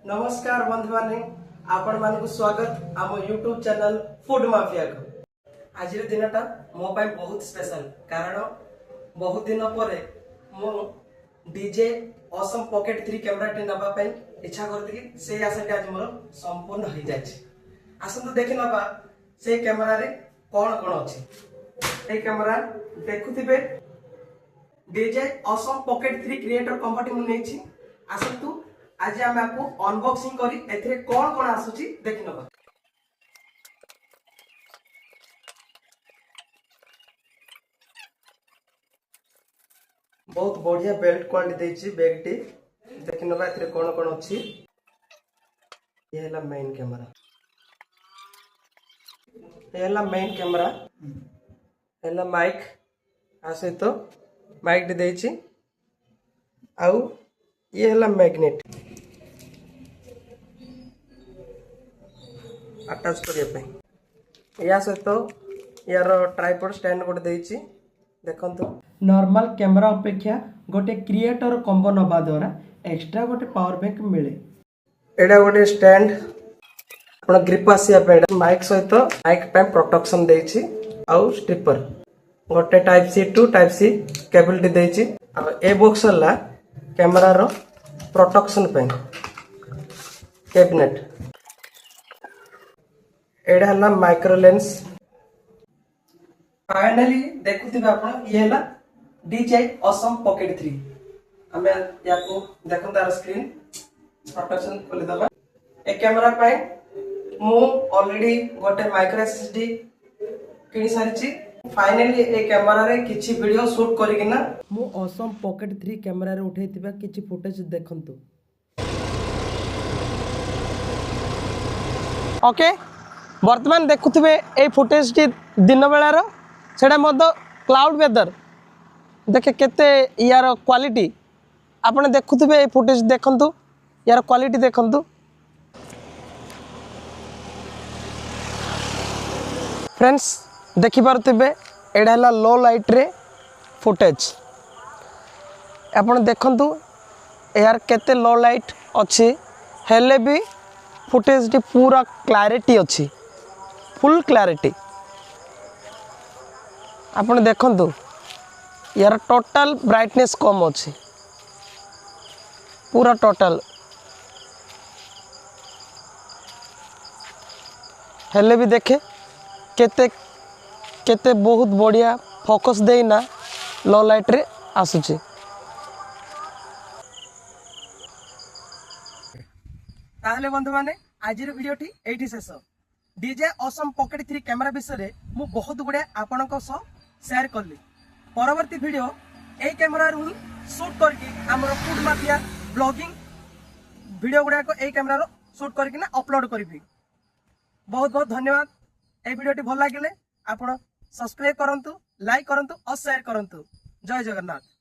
नमस्कार बंधु माने आपण मानक स्वागत आम यूट्यूब चैनल फूड माफिया को। आज दिनटा मो पाई बहुत स्पेशल कारण बहुत दिन पर मु डीजे ऑसम पॉकेट 3 कैमरा टे नबा पाई इच्छा करथि से आशा आज मोर संपूर्ण हो जाय छै। आसंतु देखि नबा से कैमरा रे कोन कोन अछि। ए कैमरा देखुथिबे DJI Osmo pocket 3 creator company मु नै छी। आसंतु आज आम आपको अनबॉक्सिंग करी एथरे कौन कौन आसुची देखि नबा। बहुत बढ़िया बेल्ट क्वालिटी देछि बैग टी देखि नबा एथरे कौन कौन अछि। ये हैला मेन कैमरा, ये हैला मेन कैमरा, हैला माइक आसे तो माइक टी देछि आउ ये हैला मैग्नेट अटैच करिया पे। या सहित यार ट्राइपॉड स्टैंड गोटे देछि देखंतु। नॉर्मल कैमरा अपेक्षा गोटे क्रिएटर कॉम्बो नबा द्वारा एक्स्ट्रा गोटे पावर बैंक मिले। एडा गोटे स्टैंड आपण ग्रिप आसिया पे माइक सहित माइक पे प्रोटेक्शन देछि आउ स्ट्रिपर गोटे type C to type C cable टी देछि। आ ए बॉक्स ला कैमरा रो प्रोटेक्शन पे कैबिनेट। एडा हला माइक्रो लेंस। फाइनली देखुथिबे आपण ये हला DJI ऑसम पॉकेट 3। हमें याको देखन तार स्क्रीन प्रोटेक्शन खोली दबा। ए कैमरा पाए मु ऑलरेडी गोटे माइक्रो एसएसडी किनि सारिछि। फाइनली ए कैमरा रे किछि वीडियो शूट करिकिना मु ऑसम पॉकेट 3 कैमरा रे उठैतिबा किछि फुटेज देखंतु। ओके वर्तमान देखुथिबे ए फुटेज टी दिन बेलार सेटा मद क्लाउड वेदर देखे केते यार क्वालिटी आपने देखुथिबे ए फुटेज देखंतु यार क्वालिटी देखंतु। फ्रेंड्स देखि पारुथिबे एडा हला लो लाइट रे फुटेज आपन देखंतु यार केते लो लाइट अछि हेले भी फुटेज टी पूरा क्लैरिटी अछि फुल क्लैरिटी आपन देखंतु यार टोटल ब्राइटनेस कम अछि पूरा टोटल हेले भी देखे केते केते बहुत बढ़िया फोकस देना लो लाइट रे आसुची। ताहले बंधु माने आजिर वीडियो टी एठी शेष। DJI ऑसम पॉकेट 3 कैमरा विषय मु बहुत गुड़े आपणक शेयर कली। परवर्ती वीडियो ए कैमरा रू शूट करके हमर फूड माफिया ब्लॉगिंग वीडियो गुडा को ए कैमरा रो शूट करके ना अपलोड करबी। बहुत बहुत धन्यवाद। ए वीडियो टी भल लागिले आपण सब्सक्राइब करंतु, लाइक करंतु और शेयर करंतु। जय जगन्नाथ।